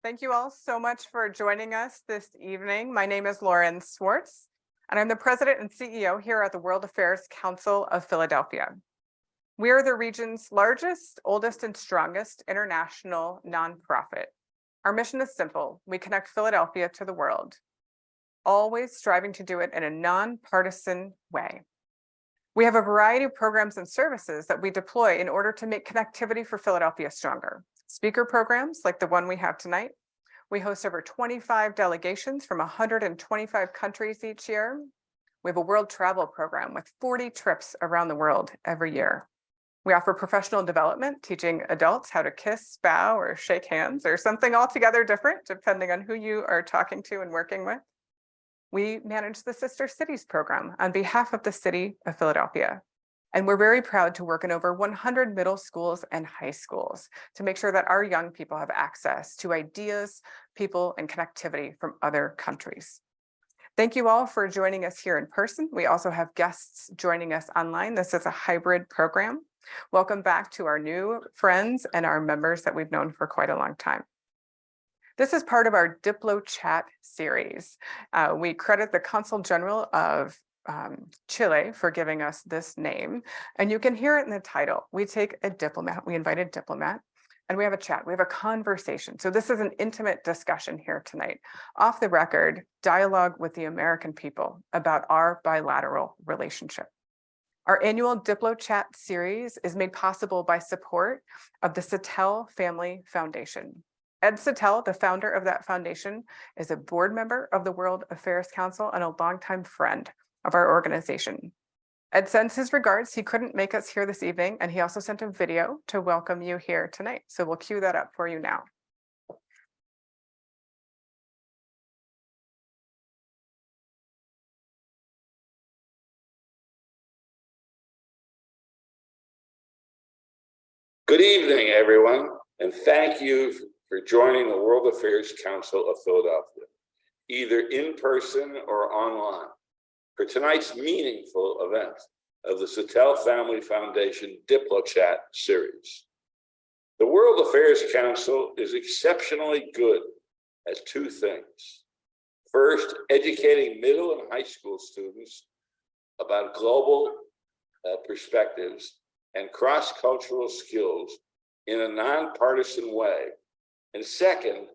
Thank you all so much for joining us this evening. My name is Lauren Swartz, and I'm the President and CEO here at the World Affairs Council of Philadelphia. We are the region's largest, oldest, and strongest international nonprofit. Our mission is simple. We connect Philadelphia to the world, always striving to do it in a nonpartisan way. We have a variety of programs and services that we deploy in order to make connectivity for Philadelphia stronger. Speaker programs like the one we have tonight. We host over 25 delegations from 125 countries each year. We have a world travel program with 40 trips around the world every year. We offer professional development, teaching adults how to kiss, bow, or shake hands, or something altogether different, depending on who you are talking to and working with. We manage the Sister Cities program on behalf of the city of Philadelphia. And we're very proud to work in over 100 middle schools and high schools to make sure that our young people have access to ideas, people, and connectivity from other countries. Thank you all for joining us here in person. We also have guests joining us online. This is a hybrid program. Welcome back to our new friends and our members that we've known for quite a long time. This is part of our Diplochat series. We credit the Consul General of Chile for giving us this name. And you can hear it in the title. We take a diplomat, we invite a diplomat, and we have a chat, we have a conversation. So this is an intimate discussion here tonight, off the record, dialogue with the American people about our bilateral relationship. Our annual Diplochat series is made possible by support of the Sattel Family Foundation. Ed Sattel, the founder of that foundation, is a board member of the World Affairs Council and a longtime friend of our organization. Ed sends his regards. He couldn't make us here this evening, and he also sent a video to welcome you here tonight. So we'll cue that up for you now. Good evening, everyone, and thank you for joining the World Affairs Council of Philadelphia, either in person or online, for tonight's meaningful event of the Sattel Family Foundation Diplochat series. The World Affairs Council is exceptionally good at two things. First, educating middle and high school students about global perspectives and cross-cultural skills in a nonpartisan way. And second,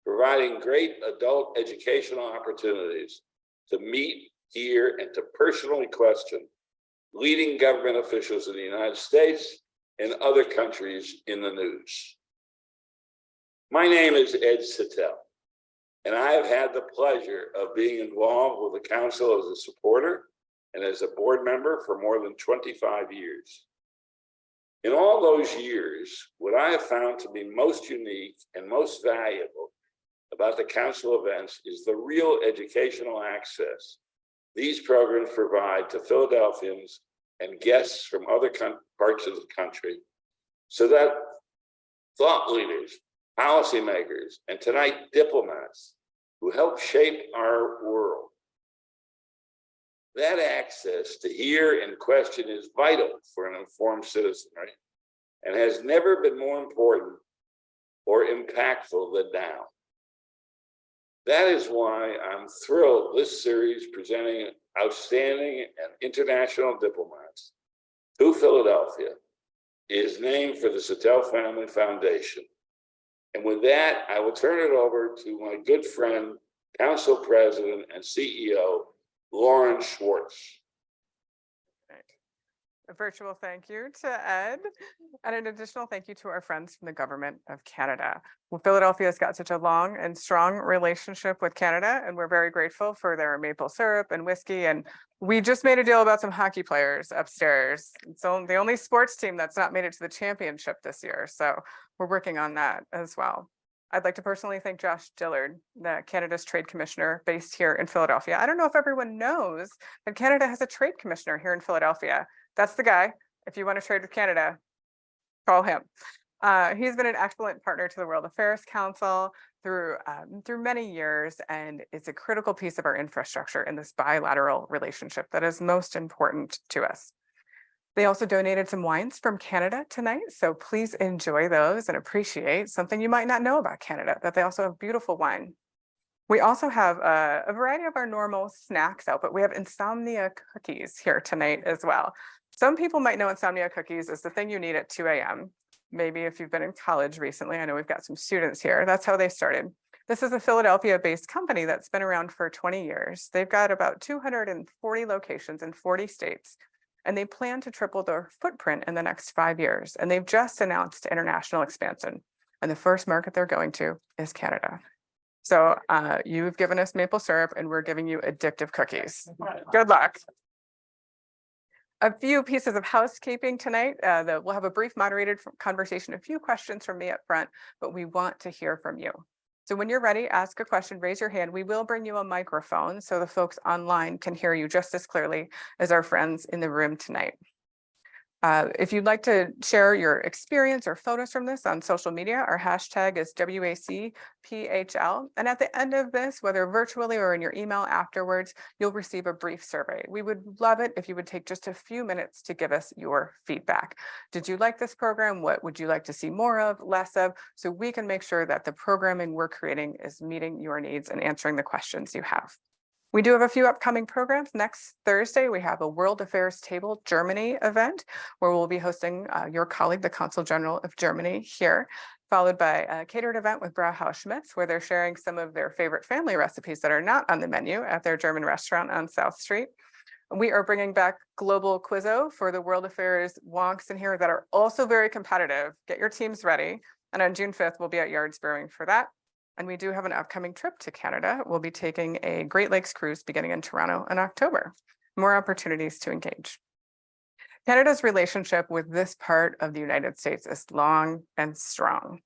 providing great adult educational opportunities to meet, hear, and to personally question leading government officials in the United States and other countries in the news. My name is Ed Sattel, and I have had the pleasure of being involved with the Council as a supporter and as a board member for more than 25 years. In all those years, what I have found to be most unique and most valuable about the Council events is the real educational access these programs provide to Philadelphians and guests from other parts of the country, so that thought leaders, policymakers, and tonight diplomats who help shape our world, that access to hear and question is vital for an informed citizenry and has never been more important or impactful than now. That is why I'm thrilled this series presenting outstanding and international diplomats to Philadelphia is named for the Sattel Family Foundation. And with that, I will turn it over to my good friend, Council President and CEO, Lauren Swartz. A virtual thank you to Ed, and an additional thank you to our friends from the Government of Canada. Well, Philadelphia has got such a long and strong relationship with Canada, and we're very grateful for their maple syrup and whiskey. And we just made a deal about some hockey players upstairs. It's the only sports team that's not made it to the championship this year, so we're working on that as well. I'd like to personally thank Josh Dillard, the Canada's Trade Commissioner based here in Philadelphia. I don't know if everyone knows that Canada has a Trade Commissioner here in Philadelphia. That's the guy. If you want to trade with Canada, call him. He's been an excellent partner to the World Affairs Council through many years, and is a critical piece of our infrastructure in this bilateral relationship that is most important to us. They also donated some wines from Canada tonight, so please enjoy those and appreciate something you might not know about Canada, that they also have beautiful wine. We also have a variety of our normal snacks out, but we have insomnia cookies here tonight as well. Some people might know insomnia cookies is the thing you need at 2 a.m. Maybe if you've been in college recently, I know we've got some students here. That's how they started. This is a Philadelphia-based company that's been around for 20 years. They've got about 240 locations in 40 states, and they plan to triple their footprint in the next 5 years. And they've just announced international expansion. And the first market they're going to is Canada. So you've given us maple syrup and we're giving you addictive cookies. Good luck. A few pieces of housekeeping tonight. We'll have a brief moderated conversation, a few questions from me up front, but we want to hear from you. So when you're ready, ask a question, raise your hand. We will bring you a microphone so the folks online can hear you just as clearly as our friends in the room tonight. If you'd like to share your experience or photos from this on social media, our hashtag is WACPHL. And at the end of this, whether virtually or in your email afterwards, you'll receive a brief survey. We would love it if you would take just a few minutes to give us your feedback. Did you like this program? What would you like to see more of, less of? So we can make sure that the programming we're creating is meeting your needs and answering the questions you have. We do have a few upcoming programs. Next Thursday, we have a World Affairs Table Germany event where we'll be hosting your colleague, the Consul General of Germany here, followed by a catered event with Brauhaus Schmitz, where they're sharing some of their favorite family recipes that are not on the menu at their German restaurant on South Street. We are bringing back Global Quizzo for the World Affairs wonks in here that are also very competitive. Get your teams ready. And on June 5th, we'll be at Yards Brewing for that. And we do have an upcoming trip to Canada. We'll be taking a Great Lakes cruise beginning in Toronto in October. More opportunities to engage. Canada's relationship with this part of the United States is long and strong.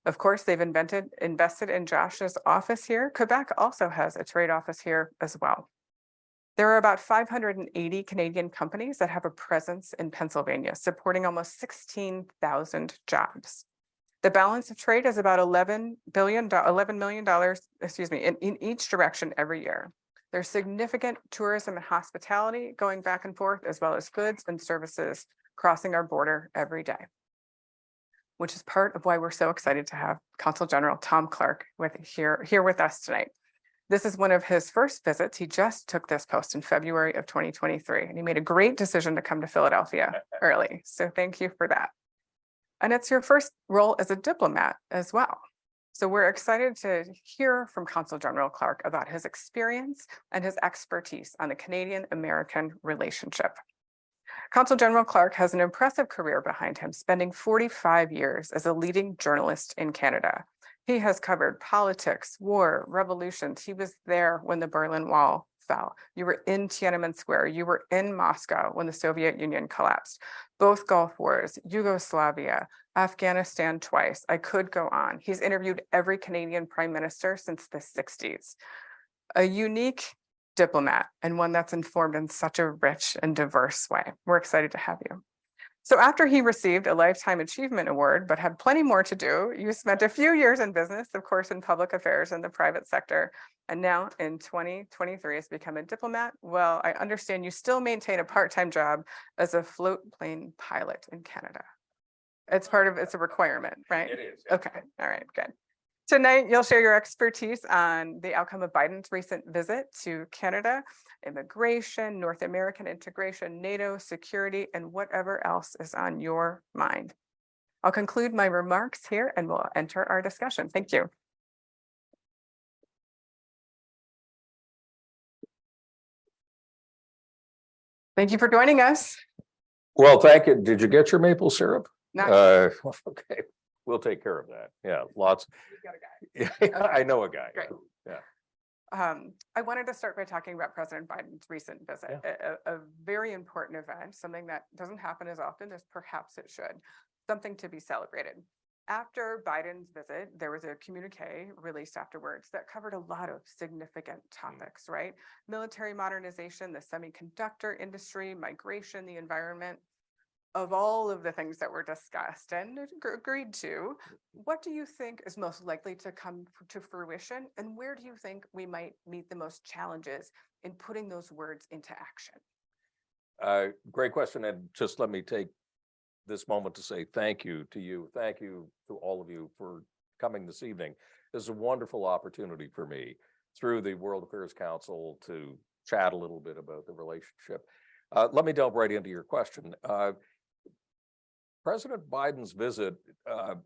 Of course, they've invested in Josh's office here. Quebec also has a trade office here as well. There are about 580 Canadian companies that have a presence in Pennsylvania, supporting almost 16,000 jobs. The balance of trade is about $11 million, in each direction every year. There's significant tourism and hospitality going back and forth, as well as goods and services crossing our border every day, which is part of why we're so excited to have Consul General Tom Clark here with us tonight. This is one of his first visits. He just took this post in February of 2023, and he made a great decision to come to Philadelphia early. So thank you for that. And it's your first role as a diplomat as well. So we're excited to hear from Consul General Clark about his experience and his expertise on the Canadian-American relationship. Consul General Clark has an impressive career behind him, spending 45 years as a leading journalist in Canada. He has covered politics, war, revolutions. He was there when the Berlin Wall fell. You were in Tiananmen Square. You were in Moscow when the Soviet Union collapsed. Both Gulf Wars, Yugoslavia, Afghanistan twice. I could go on. He's interviewed every Canadian prime minister since the 60s. A unique diplomat and one that's informed in such a rich and diverse way. We're excited to have you. So after he received a Lifetime Achievement Award, but had plenty more to do, you spent a few years in business, of course, in public affairs in the private sector, and now in 2023 has become a diplomat. Well, I understand you still maintain a part-time job as a float plane pilot in Canada. It's a requirement, right? It is. Okay, all right, good. Tonight, you'll share your expertise on the outcome of Biden's recent visit to Canada, immigration, North American integration, NATO, security, and whatever else is on your mind. I'll conclude my remarks here and we'll enter our discussion. Thank you. Thank you for joining us. Well, thank you. Did you get your maple syrup? Not Okay, we'll take care of that. Yeah, lots. We've got a guy. Yeah, I know a guy. Great. Yeah. I wanted to start by talking about President Biden's recent visit, a very important event, something that doesn't happen as often as perhaps it should, something to be celebrated. After Biden's visit, there was a communique released afterwards that covered a lot of significant topics, right? Military modernization, the semiconductor industry, migration, the environment. Of all of the things that were discussed and agreed to, what do you think is most likely to come to fruition? And where do you think we might meet the most challenges in putting those words into action? Great question, and just let me take this moment to say thank you to you. Thank you to all of you for coming this evening. This is a wonderful opportunity for me through the World Affairs Council to chat a little bit about the relationship. Let me delve right into your question. President Biden's visit,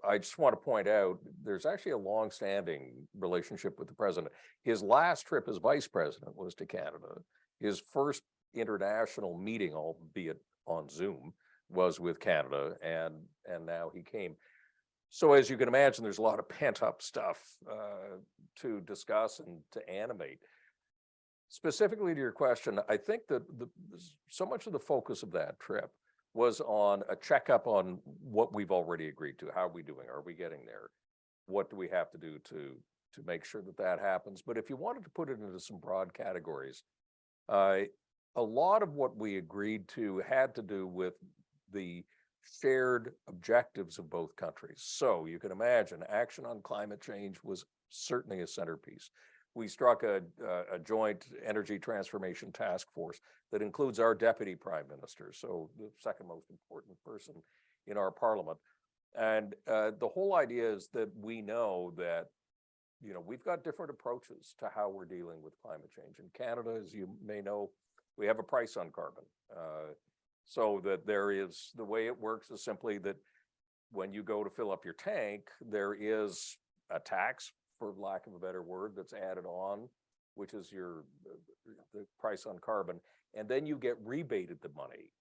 I just want to point out, there's actually a long-standing relationship with the president. His last trip as vice president was to Canada. His first international meeting, albeit on Zoom, was with Canada, and now he came. So as you can imagine, there's a lot of pent-up stuff to discuss and to animate. Specifically to your question, I think that so much of the focus of that trip was on a checkup on what we've already agreed to. How are we doing? Are we getting there? What do we have to do to make sure that that happens? But if you wanted to put it into some broad categories, a lot of what we agreed to had to do with the shared objectives of both countries. So you can imagine action on climate change was certainly a centerpiece. We struck a joint energy transformation task force that includes our deputy prime minister, so the second most important person in our parliament. And the whole idea is that we know that, you know, we've got different approaches to how we're dealing with climate change. In Canada, as you may know, we have a price on carbon. So that there is, the way it works is simply that when you go to fill up your tank, there is a tax, for lack of a better word, that's added on, which is the price on carbon, and then you get rebated the money.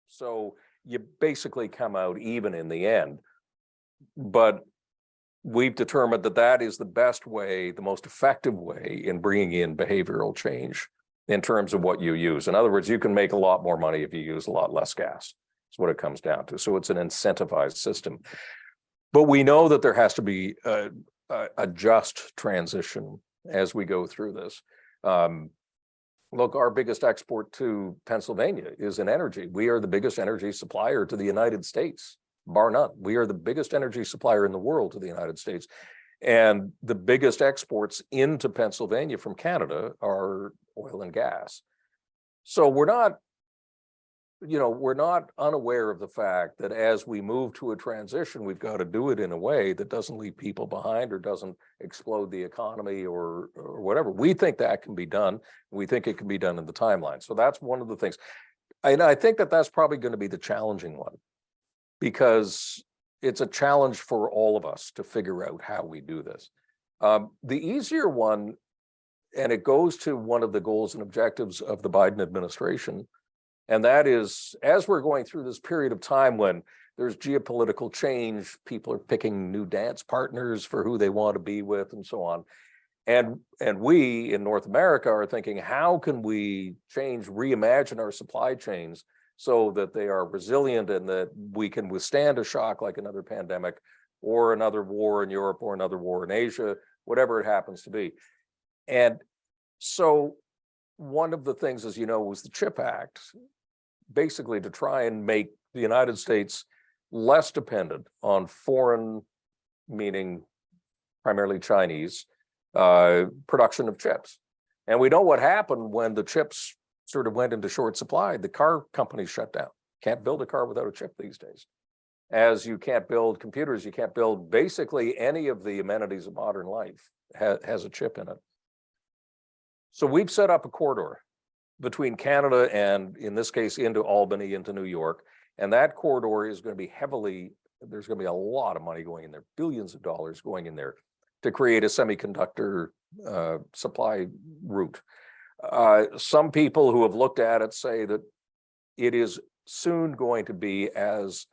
So you basically come out even in the end. But we've determined that that is the best way, the most effective way in bringing in behavioral change in terms of what you use. In other words, you can make a lot more money if you use a lot less gas. That's what it comes down to. So it's an incentivized system. But we know that there has to be a just transition as we go through this. Look, our biggest export to Pennsylvania is in energy. We are the biggest energy supplier to the United States, bar none. We are the biggest energy supplier in the world to the United States. And the biggest exports into Pennsylvania from Canada are oil and gas. So we're not, you know, we're not unaware of the fact that as we move to a transition, we've got to do it in a way that doesn't leave people behind or doesn't explode the economy or whatever. We think that can be done. We think it can be done in the timeline. So that's one of the things. And I think that that's probably going to be the challenging one, because it's a challenge for all of us to figure out how we do this. The easier one, and it goes to one of the goals and objectives of the Biden administration, and that is, as we're going through this period of time when there's geopolitical change, people are picking new dance partners for who they want to be with and so on. And we in North America are thinking, how can we reimagine our supply chains so that they are resilient and that we can withstand a shock like another pandemic or another war in Europe or another war in Asia, whatever it happens to be. And so one of the things, as you know, was the CHIP Act, basically to try and make the United States less dependent on foreign, meaning primarily Chinese, production of chips. And we know what happened when the chips sort of went into short supply. The car companies shut down. Can't build a car without a chip these days. As you can't build computers, you can't build basically any of the amenities of modern life has a chip in it. So we've set up a corridor between Canada and, in this case, into Albany, into New York. And that corridor is going to be there's going to be a lot of money going in there, billions of dollars going in there to create a semiconductor supply route. Some people who have looked at it say that it is soon going to be as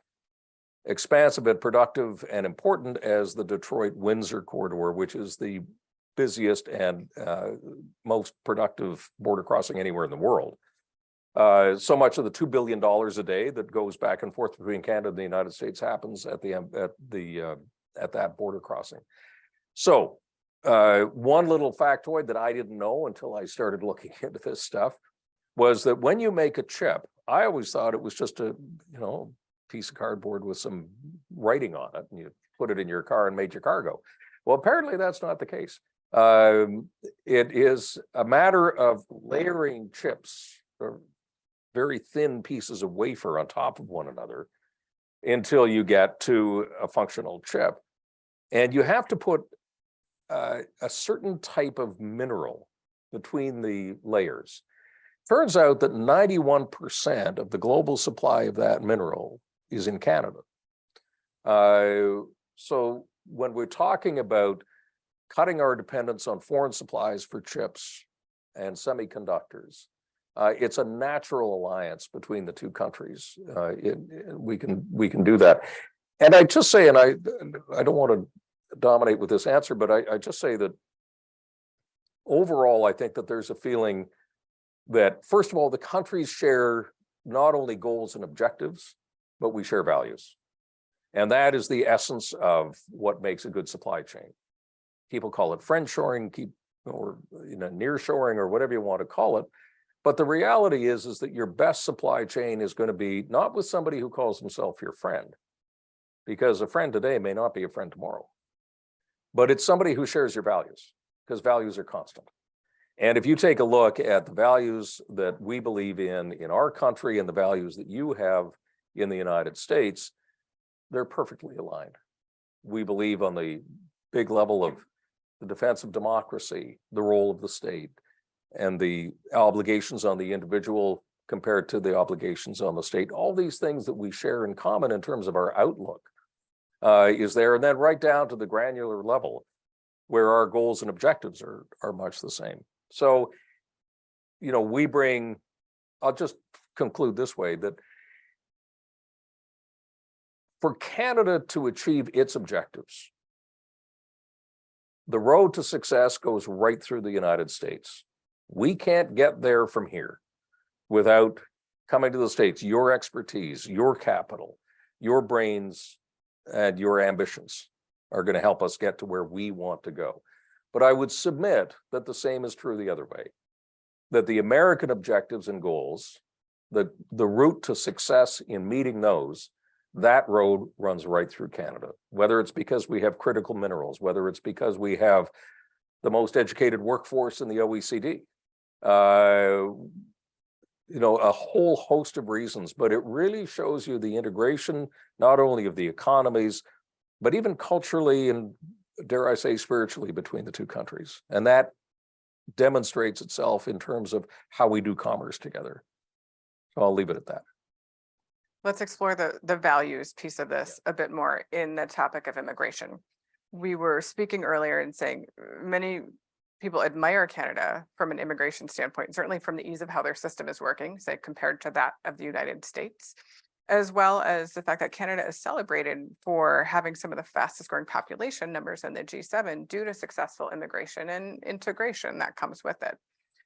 expansive and productive and important as the Detroit-Windsor corridor, which is the busiest and most productive border crossing anywhere in the world. So much of the $2 billion a day that goes back and forth between Canada and the United States happens at that border crossing. So one little factoid that I didn't know until I started looking into this stuff was that when you make a chip, I always thought it was just a piece of cardboard with some writing on it, and you put it in your car and made your car go. Well, apparently that's not the case. It is a matter of layering chips, or very thin pieces of wafer on top of one another until you get to a functional chip. And you have to put a certain type of mineral between the layers. Turns out that 91% of the global supply of that mineral is in Canada. So when we're talking about cutting our dependence on foreign supplies for chips and semiconductors, it's a natural alliance between the two countries. We can do that. And I just say, and I don't want to dominate with this answer, but I just say that overall, I think that there's a feeling that, first of all, the countries share not only goals and objectives, but we share values. And that is the essence of what makes a good supply chain. People call it friendshoring, or nearshoring, or whatever you want to call it. But the reality is that your best supply chain is going to be not with somebody who calls himself your friend, because a friend today may not be a friend tomorrow. But it's somebody who shares your values, because values are constant. And if you take a look at the values that we believe in our country and the values that you have in the United States, they're perfectly aligned. We believe on the big level of the defense of democracy, the role of the state, and the obligations on the individual compared to the obligations on the state. All these things that we share in common in terms of our outlook is there. And then right down to the granular level where our goals and objectives are much the same. So, we bring, I'll just conclude this way, that for Canada to achieve its objectives, the road to success goes right through the United States. We can't get there from here without coming to the States. Your expertise, your capital, your brains, and your ambitions are going to help us get to where we want to go. But I would submit that the same is true the other way, that the American objectives and goals, the route to success in meeting those, that road runs right through Canada, whether it's because we have critical minerals, whether it's because we have the most educated workforce in the OECD, a whole host of reasons. But it really shows you the integration, not only of the economies, but even culturally and, dare I say, spiritually between the two countries. And that demonstrates itself in terms of how we do commerce together. So I'll leave it at that. Let's explore the values piece of this a bit more in the topic of immigration. We were speaking earlier and saying many people admire Canada from an immigration standpoint, certainly from the ease of how their system is working, say, compared to that of the United States, as well as the fact that Canada is celebrated for having some of the fastest growing population numbers in the G7 due to successful immigration and integration that comes with it.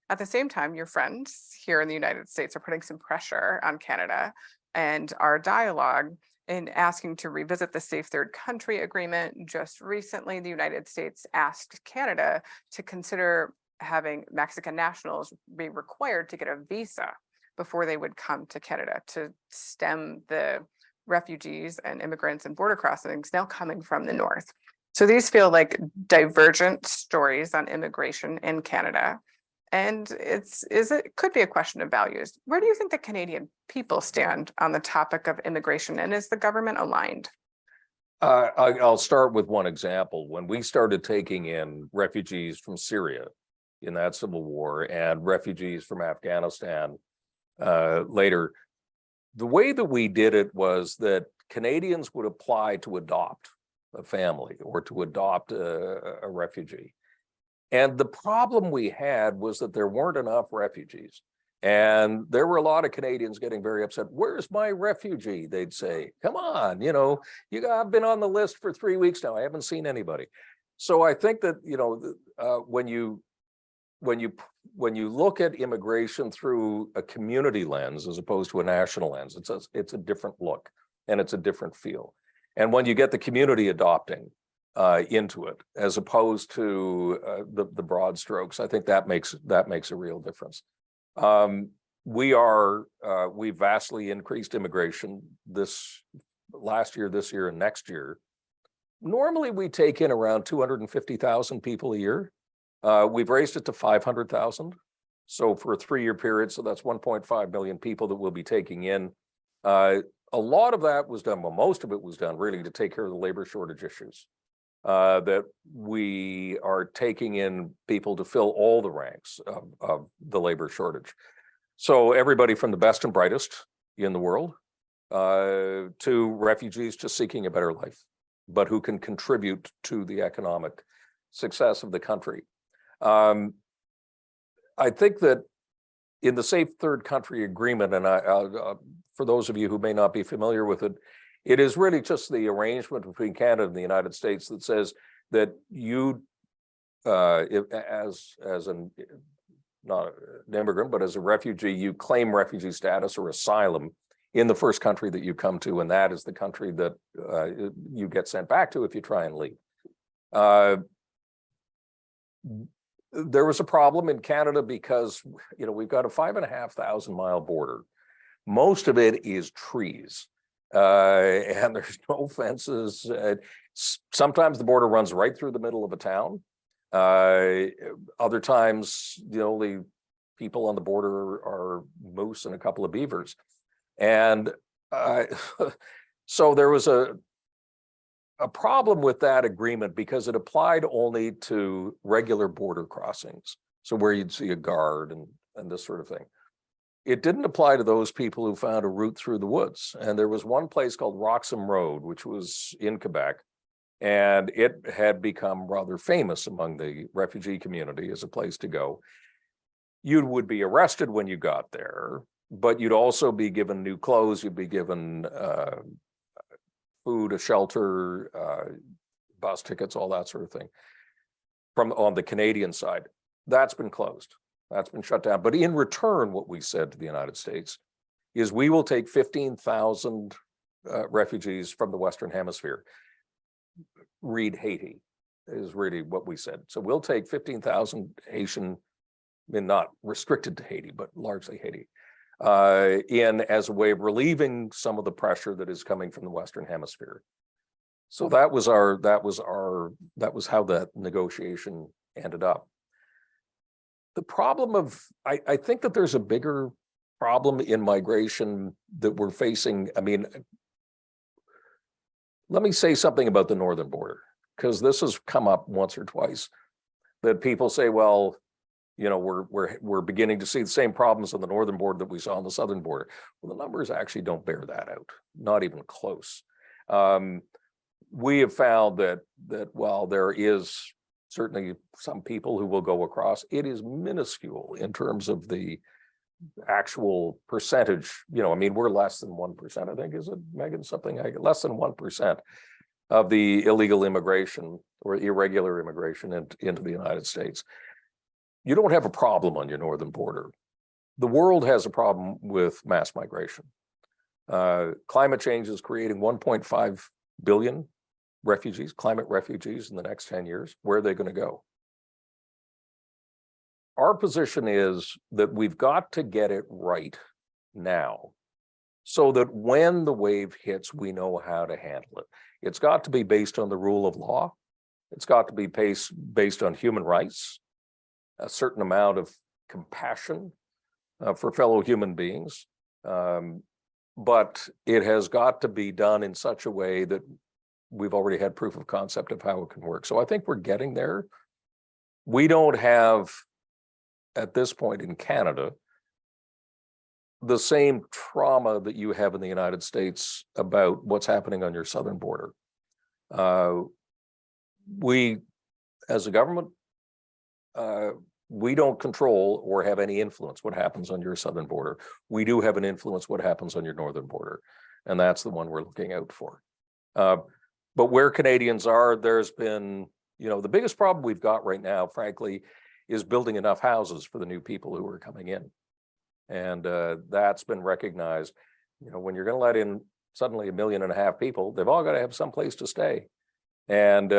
At the same time, your friends here in the United States are putting some pressure on Canada and our dialogue in asking to revisit the Safe Third Country Agreement. Just recently, the United States asked Canada to consider having Mexican nationals be required to get a visa before they would come to Canada to stem the refugees and immigrants and border crossings now coming from the north. So these feel like divergent stories on immigration in Canada. And it could be a question of values. Where do you think the Canadian people stand on the topic of immigration, and is the government aligned? I'll start with one example. When we started taking in refugees from Syria in that civil war and refugees from Afghanistan later, the way that we did it was that Canadians would apply to adopt a family or to adopt a refugee. And the problem we had was that there weren't enough refugees. And there were a lot of Canadians getting very upset. Where's my refugee? They'd say, come on, I've been on the list for 3 weeks now. I haven't seen anybody. So I think that, when you look at immigration through a community lens as opposed to a national lens, it's a different look and it's a different feel. And when you get the community adopting into it, as opposed to the broad strokes, I think that makes a real difference. We vastly increased immigration this year, and next year. Normally, we take in around 250,000 people a year. We've raised it to 500,000. So for a 3-year period, so that's 1.5 million people that we'll be taking in. A lot of that was done, well, most of it was done really to take care of the labor shortage issues. That we are taking in people to fill all the ranks of the labor shortage. So everybody from the best and brightest in the world to refugees just seeking a better life, but who can contribute to the economic success of the country. I think that in the Safe Third Country Agreement, and for those of you who may not be familiar with it, it is really just the arrangement between Canada and the United States that says that you, as not an immigrant, but as a refugee, you claim refugee status or asylum in the first country that you come to, and that is the country that you get sent back to if you try and leave. There was a problem in Canada because, you know, we've got a 5,500 mile border. Most of it is trees, and there's no fences. Sometimes the border runs right through the middle of a town. Other times, the only people on the border are moose and a couple of beavers. And so there was a problem with that agreement because it applied only to regular border crossings. So where you'd see a guard and this sort of thing. It didn't apply to those people who found a route through the woods. And there was one place called Roxham Road, which was in Quebec. And it had become rather famous among the refugee community as a place to go. You would be arrested when you got there, but you'd also be given new clothes. You'd be given food, a shelter, bus tickets, all that sort of thing. From on the Canadian side, that's been closed. That's been shut down. But in return, what we said to the United States is we will take 15,000 refugees from the Western Hemisphere. Read Haiti is really what we said. So we'll take 15,000 Haitian, I mean, not restricted to Haiti, but largely Haiti, in as a way of relieving some of the pressure that is coming from the Western Hemisphere. So that was how that negotiation ended up. The problem of, I think that there's a bigger problem in migration that we're facing. I mean, let me say something about the northern border, because this has come up once or twice, that people say, well, you know, we're beginning to see the same problems on the northern border that we saw on the southern border. Well, the numbers actually don't bear that out, not even close. We have found that while there is certainly some people who will go across, it is minuscule in terms of the actual percentage. You know, I mean, we're less than 1%, I think, is it, Megan? Something like less than 1% of the illegal immigration or irregular immigration into the United States. You don't have a problem on your northern border. The world has a problem with mass migration. Climate change is creating 1.5 billion refugees, climate refugees in the next 10 years. Where are they going to go? Our position is that we've got to get it right now so that when the wave hits, we know how to handle it. It's got to be based on the rule of law. It's got to be based on human rights, a certain amount of compassion for fellow human beings. But it has got to be done in such a way that we've already had proof of concept of how it can work. So I think we're getting there. We don't have, at this point in Canada, the same trauma that you have in the United States about what's happening on your southern border. We, as a government, we don't control or have any influence what happens on your southern border. We do have an influence what happens on your northern border, and that's the one we're looking out for. But where Canadians are, there's been, you know, the biggest problem we've got right now, frankly, is building enough houses for the new people who are coming in. And that's been recognized. You know, when you're going to let in suddenly 1.5 million people, they've all got to have some place to stay. And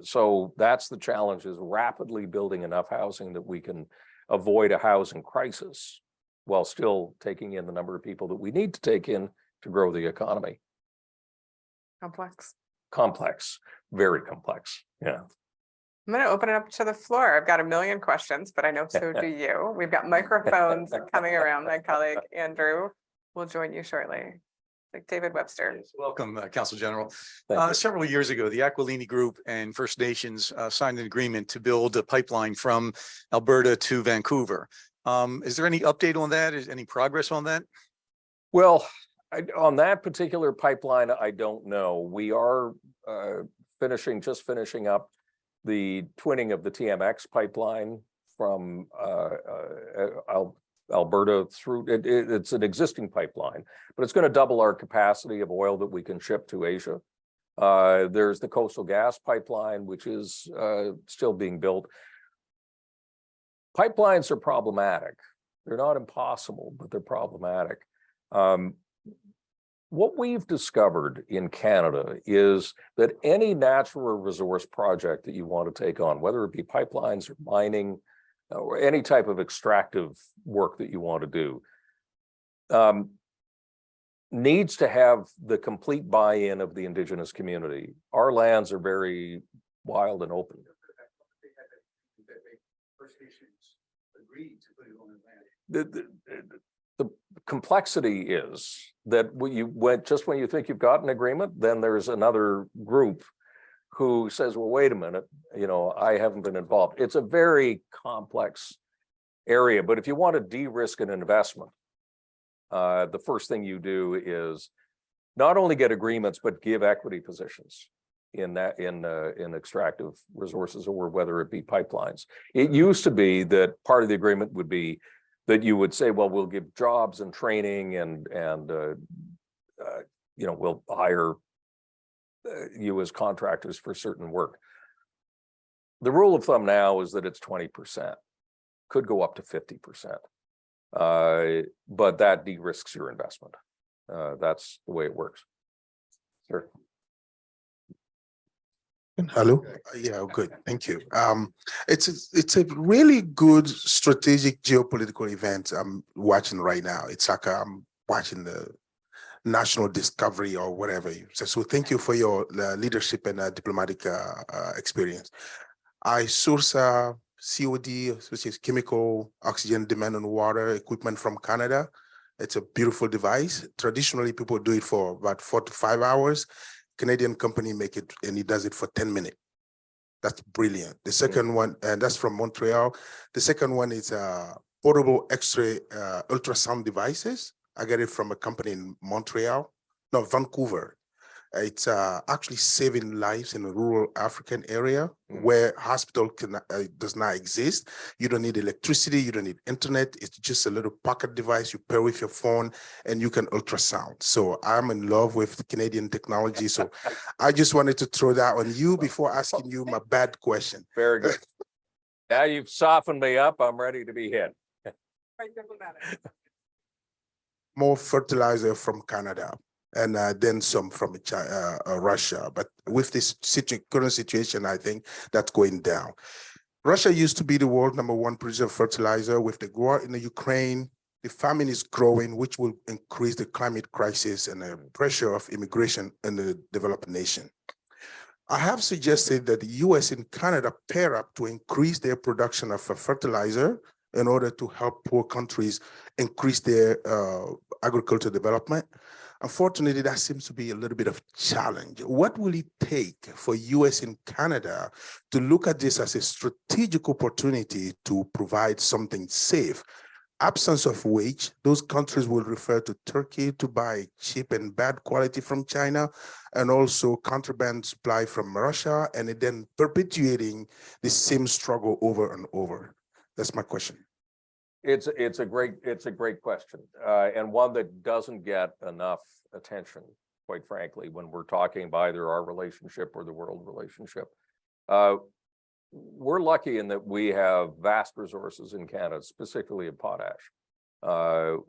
so that's the challenge, is rapidly building enough housing that we can avoid a housing crisis while still taking in the number of people that we need to take in to grow the economy. Complex. Complex, very complex. Yeah. I'm going to open it up to the floor. I've got a million questions, but I know so do you. We've got microphones coming around. My colleague Andrew will join you shortly. Like David Webster. Yes, welcome, Consul General. Thank you. Several years ago, the Aquilini Group and First Nations signed an agreement to build a pipeline from Alberta to Vancouver. Is there any update on that? Is any progress on that? Well, on that particular pipeline, I don't know. We are just finishing up the twinning of the TMX pipeline from Alberta through, it's an existing pipeline, but it's going to double our capacity of oil that we can ship to Asia. There's the Coastal Gas Pipeline, which is still being built. Pipelines are problematic. They're not impossible, but they're problematic. What we've discovered in Canada is that any natural resource project that you want to take on, whether it be pipelines or mining, or any type of extractive work that you want to do, needs to have the complete buy-in of the Indigenous community. Our lands are very wild and open. The complexity is that when you think you've got an agreement, then there's another group who says, well, wait a minute, I haven't been involved. It's a very complex area, but if you want to de-risk an investment, the first thing you do is not only get agreements, but give equity positions in extractive resources, or whether it be pipelines. It used to be that part of the agreement would be that you would say, well, we'll give jobs and training and we'll hire you as contractors for certain work. The rule of thumb now is that it's 20%, could go up to 50%, but that de-risks your investment. That's the way it works. Sure. Hello. Yeah, good. Thank you. It's a really good strategic geopolitical event I'm watching right now. It's like I'm watching the national discovery or whatever. So thank you for your leadership and diplomatic experience. I source COD, which is chemical oxygen demand on water equipment from Canada. It's a beautiful device. Traditionally, people do it for about 4 to 5 hours. Canadian company make it, and he does it for 10 minutes. That's brilliant. The second one, and that's from Montreal. The second one is portable X-ray ultrasound devices. I get it from a company in Vancouver. It's actually saving lives in a rural African area where hospital does not exist. You don't need electricity, you don't need internet. It's just a little pocket device you pair with your phone and you can ultrasound. So I'm in love with Canadian technology. So I just wanted to throw that on you before asking you my bad question. Very good. Now you've softened me up. I'm ready to be hit. More fertilizer from Canada. And then some from Russia. But with this current situation, I think that's going down. Russia used to be the world #1 producer of fertilizer. With the war in the Ukraine, the famine is growing, which will increase the climate crisis and the pressure of immigration in the developed nation. I have suggested that the U.S. and Canada pair up to increase their production of fertilizer in order to help poor countries increase their agricultural development. Unfortunately, that seems to be a little bit of a challenge. What will it take for U.S. and Canada to look at this as a strategic opportunity to provide something safe? Absence of which, those countries will refer to Turkey to buy cheap and bad quality from China, and also contraband supply from Russia, and then perpetuating the same struggle over and over. That's my question. It's a great question, and one that doesn't get enough attention, quite frankly, when we're talking about either our relationship or the world relationship. We're lucky in that we have vast resources in Canada, specifically in potash,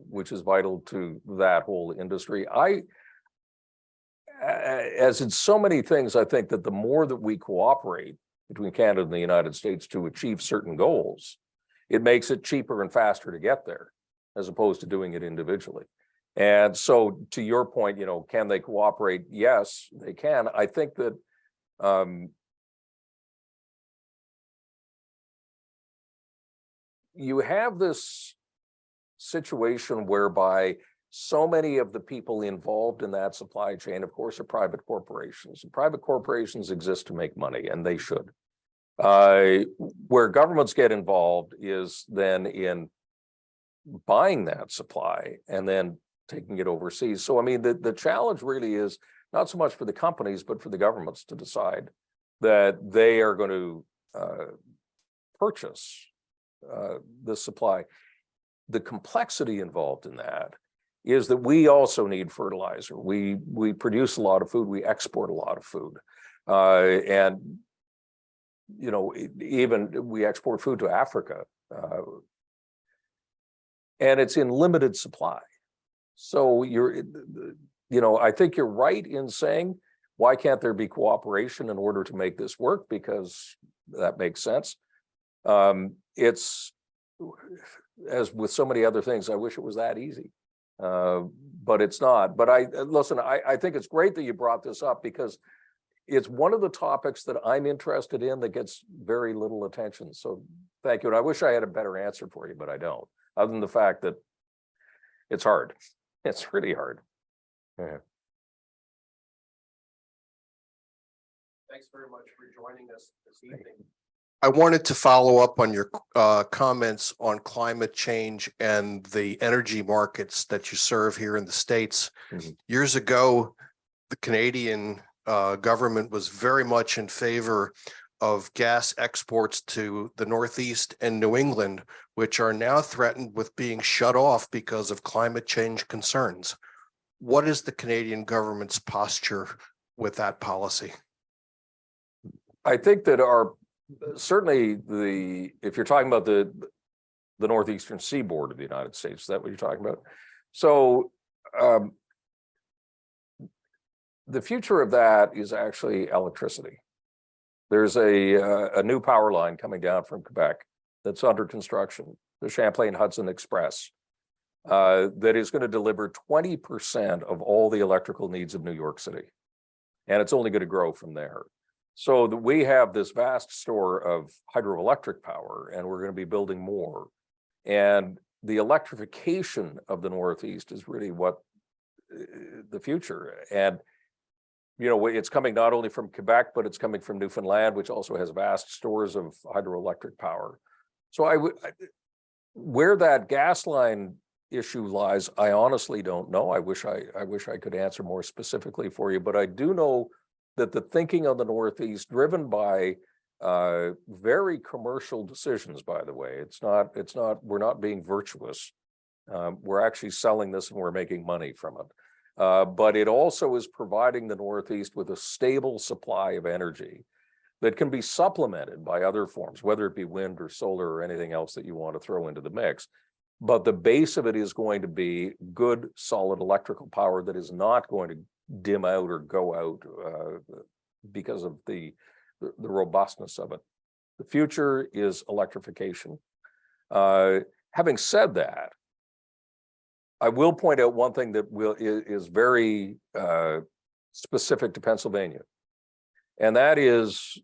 which is vital to that whole industry. As in so many things, I think that the more that we cooperate between Canada and the United States to achieve certain goals, it makes it cheaper and faster to get there, as opposed to doing it individually. And so to your point, can they cooperate? Yes, they can. I think that you have this situation whereby so many of the people involved in that supply chain, of course, are private corporations. And private corporations exist to make money, and they should. Where governments get involved is then in buying that supply and then taking it overseas. So, I mean, the challenge really is not so much for the companies, but for the governments to decide that they are going to purchase the supply. The complexity involved in that is that we also need fertilizer. We produce a lot of food, we export a lot of food. And, you know, even we export food to Africa. And it's in limited supply. So I think you're right in saying, why can't there be cooperation in order to make this work? Because that makes sense. It's, as with so many other things, I wish it was that easy, but it's not. But I think it's great that you brought this up, because it's one of the topics that I'm interested in that gets very little attention. So thank you. And I wish I had a better answer for you, but I don't, other than the fact that it's hard. It's really hard. Yeah. Thanks very much for joining us this evening. I wanted to follow up on your comments on climate change and the energy markets that you serve here in the States. Mhm. Years ago, the Canadian government was very much in favor of gas exports to the Northeast and New England, which are now threatened with being shut off because of climate change concerns. What is the Canadian government's posture with that policy? I think that certainly if you're talking about the northeastern seaboard of the United States, is that what you're talking about? So the future of that is actually electricity. There's a new power line coming down from Quebec that's under construction, the Champlain Hudson Express, that is going to deliver 20% of all the electrical needs of New York City. And it's only going to grow from there. So we have this vast store of hydroelectric power, and we're going to be building more. And the electrification of the Northeast is really what the future. And, you know, it's coming not only from Quebec, but it's coming from Newfoundland, which also has vast stores of hydroelectric power. So where that gas line issue lies, I honestly don't know. I wish I could answer more specifically for you, but I do know that the thinking of the Northeast, driven by very commercial decisions, by the way, we're not being virtuous. We're actually selling this and we're making money from it. But it also is providing the Northeast with a stable supply of energy that can be supplemented by other forms, whether it be wind or solar or anything else that you want to throw into the mix. But the base of it is going to be good, solid electrical power that is not going to dim out or go out because of the robustness of it. The future is electrification. Having said that, I will point out one thing that is very specific to Pennsylvania, and that is,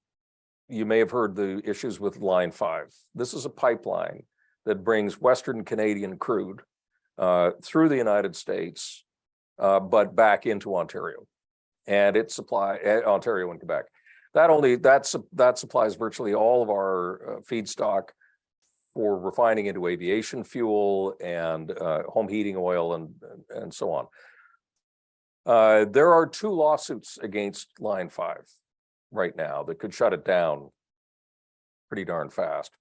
you may have heard the issues with Line 5. This is a pipeline that brings Western Canadian crude through the United States, but back into Ontario, and it supplies Ontario and Quebec. That supplies virtually all of our feedstock for refining into aviation fuel and home heating oil and so on. There are 2 lawsuits against Line 5 right now that could shut it down pretty darn fast.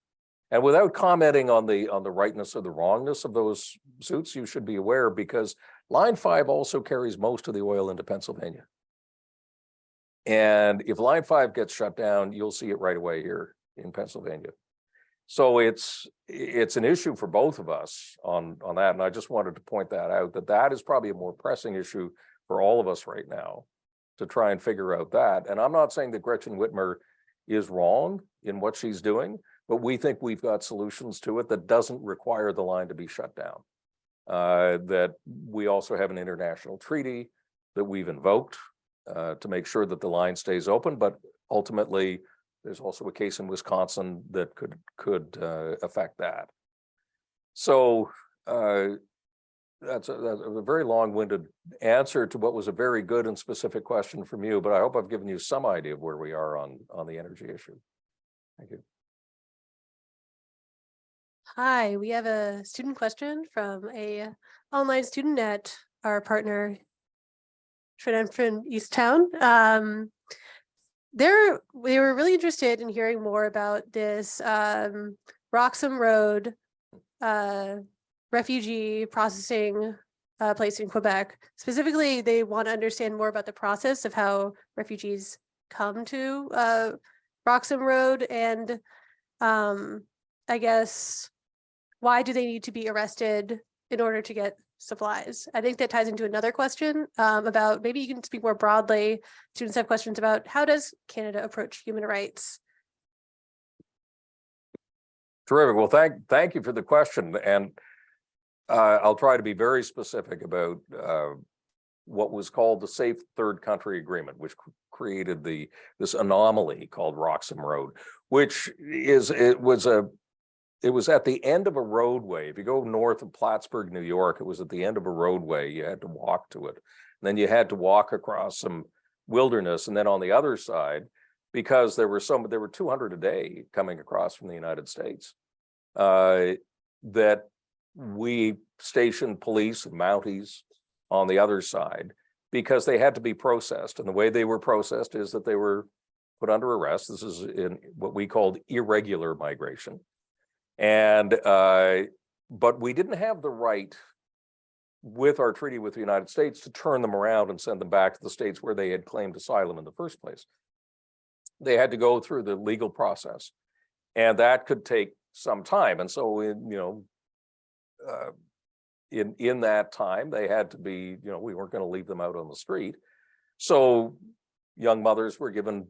And without commenting on the rightness or the wrongness of those suits, you should be aware, because Line 5 also carries most of the oil into Pennsylvania. And if Line 5 gets shut down, you'll see it right away here in Pennsylvania. So it's an issue for both of us on that. And I just wanted to point that out, that is probably a more pressing issue for all of us right now, to try and figure out that. And I'm not saying that Gretchen Whitmer is wrong in what she's doing, but we think we've got solutions to it that doesn't require the line to be shut down. That we also have an international treaty that we've invoked to make sure that the line stays open, but ultimately there's also a case in Wisconsin that could affect that. So that's a very long-winded answer to what was a very good and specific question from you, but I hope I've given you some idea of where we are on the energy issue. Thank you. Hi, we have a student question from a online student at our partner Trinidad East Town. They were really interested in hearing more about this Roxham Road refugee processing place in Quebec. Specifically, they want to understand more about the process of how refugees come to Roxham Road, and I guess why do they need to be arrested in order to get supplies? I think that ties into another question about, maybe you can speak more broadly. Students have questions about how does Canada approach human rights? Terrific. Well, thank you for the question. And I'll try to be very specific about what was called the Safe Third Country Agreement, which created this anomaly called Roxham Road, which it was at the end of a roadway. If you go north of Plattsburgh, New York, it was at the end of a roadway. You had to walk to it. And then you had to walk across some wilderness. And then on the other side, because there were 200 a day coming across from the United States, that we stationed police and Mounties on the other side because they had to be processed. And the way they were processed is that they were put under arrest. This is in what we called irregular migration. And but we didn't have the right, with our treaty with the United States, to turn them around and send them back to the states where they had claimed asylum in the first place. They had to go through the legal process, and that could take some time. And so, in that time, they had to be, we weren't going to leave them out on the street. So young mothers were given,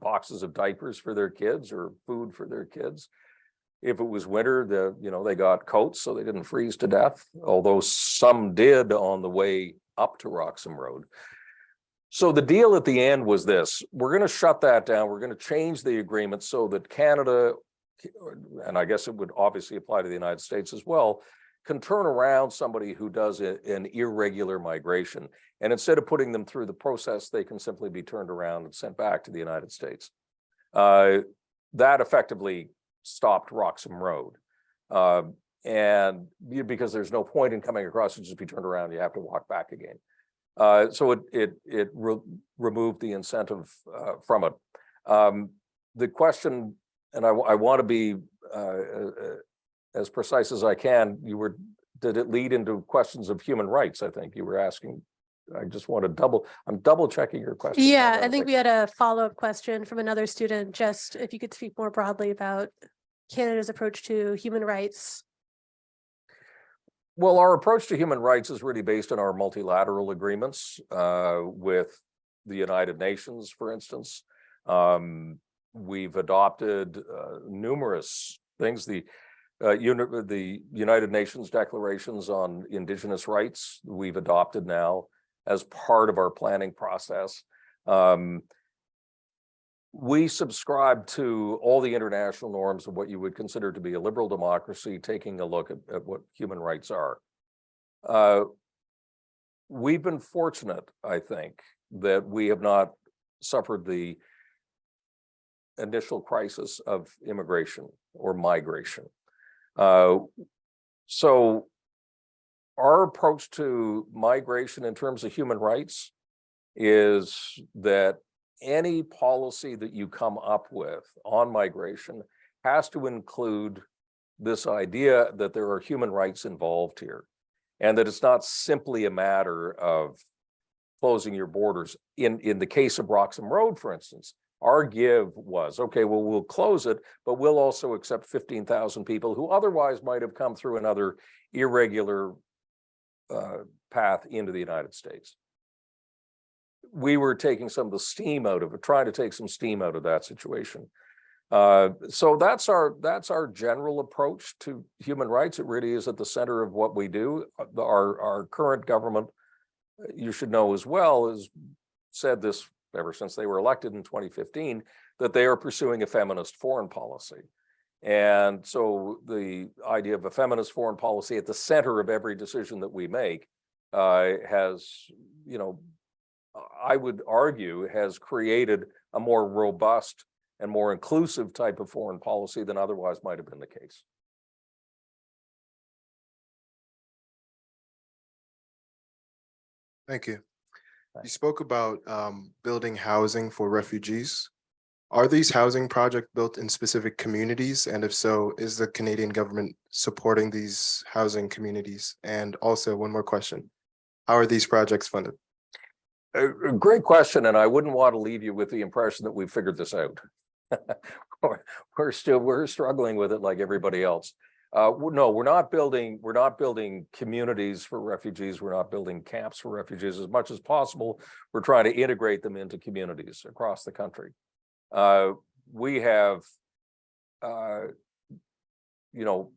boxes of diapers for their kids or food for their kids. If it was winter, they got coats so they didn't freeze to death, although some did on the way up to Roxham Road. So the deal at the end was this: we're going to shut that down. We're going to change the agreement so that Canada, and I guess it would obviously apply to the United States as well, can turn around somebody who does an irregular migration. And instead of putting them through the process, they can simply be turned around and sent back to the United States. That effectively stopped Roxham Road. And because there's no point in coming across, you just be turned around, you have to walk back again. So it removed the incentive from it. The question, and I want to be as precise as I can, did it lead into questions of human rights? I think you were asking. I just want to I'm double checking your question. Yeah, I think we had a follow-up question from another student, just if you could speak more broadly about Canada's approach to human rights. Well, our approach to human rights is really based on our multilateral agreements with the United Nations, for instance. We've adopted numerous things. The United Nations declarations on Indigenous rights, we've adopted now as part of our planning process. We subscribe to all the international norms of what you would consider to be a liberal democracy, taking a look at what human rights are. We've been fortunate, I think, that we have not suffered the initial crisis of immigration or migration. So our approach to migration in terms of human rights is that any policy that you come up with on migration has to include this idea that there are human rights involved here, and that it's not simply a matter of closing your borders. In the case of Roxham Road, for instance, our give was, okay, well, we'll close it, but we'll also accept 15,000 people who otherwise might have come through another irregular path into the United States. We were taking some of the steam out of it, trying to take some steam out of that situation. So that's our general approach to human rights. It really is at the center of what we do. Our current government, you should know as well, has said this ever since they were elected in 2015, that they are pursuing a feminist foreign policy. And so the idea of a feminist foreign policy at the center of every decision that we make has, you know, I would argue, has created a more robust and more inclusive type of foreign policy than otherwise might have been the case. Thank you. You Thanks. spoke about building housing for refugees. Are these housing projects built in specific communities? And if so, is the Canadian government supporting these housing communities? And also, one more question. How are these projects funded? A great question, and I wouldn't want to leave you with the impression that we've figured this out. we're struggling with it like everybody else. No, we're not building communities for refugees. We're not building camps for refugees. As much as possible, we're trying to integrate them into communities across the country. We have, you know,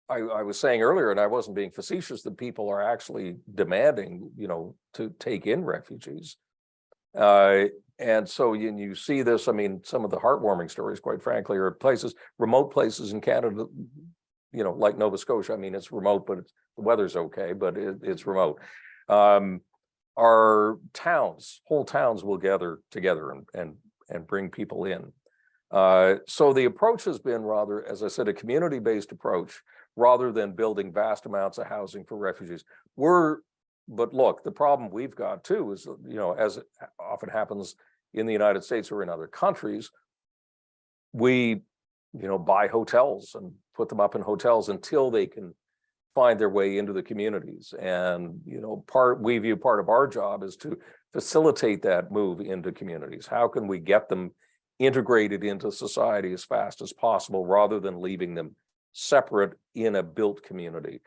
I was saying earlier, and I wasn't being facetious, that people are actually demanding, you know, to take in refugees. And so you see this, I mean, some of the heartwarming stories, quite frankly, are places, remote places in Canada, you know, like Nova Scotia. I mean, it's remote, but the weather's okay, but it's remote. Our towns, whole towns will gather together and bring people in. So the approach has been rather, as I said, a community-based approach rather than building vast amounts of housing for refugees. But look, the problem we've got too is, you know, as it often happens in the United States or in other countries, we, you know, buy hotels and put them up in hotels until they can find their way into the communities. And, you know, we view part of our job is to facilitate that move into communities. How can we get them integrated into society as fast as possible rather than leaving them separate in a built community?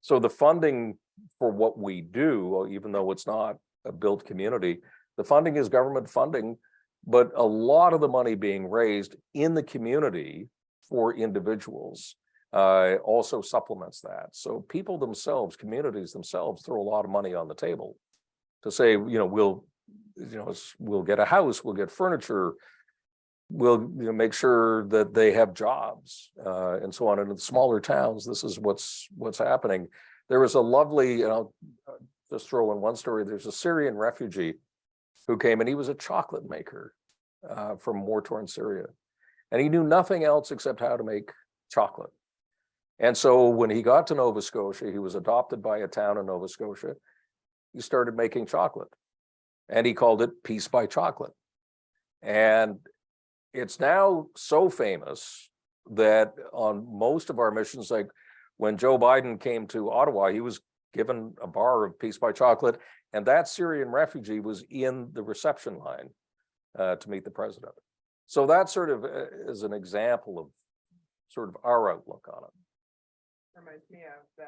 So the funding for what we do, even though it's not a built community, the funding is government funding, but a lot of the money being raised in the community for individuals also supplements that. So people themselves, communities themselves, throw a lot of money on the table to say, you know, we'll get a house, we'll get furniture, we'll, you know, make sure that they have jobs and so on. And in the smaller towns, this is what's happening. There was a lovely, and I'll just throw in one story. There's a Syrian refugee who came, and he was a chocolate maker from war-torn Syria, and he knew nothing else except how to make chocolate. And so when he got to Nova Scotia, he was adopted by a town in Nova Scotia. He started making chocolate, and he called it Peace by Chocolate. And it's now so famous that on most of our missions, like when Joe Biden came to Ottawa, he was given a bar of Peace by Chocolate, and that Syrian refugee was in the reception line to meet the president. So that sort of is an example of sort of our outlook on it. Reminds me of the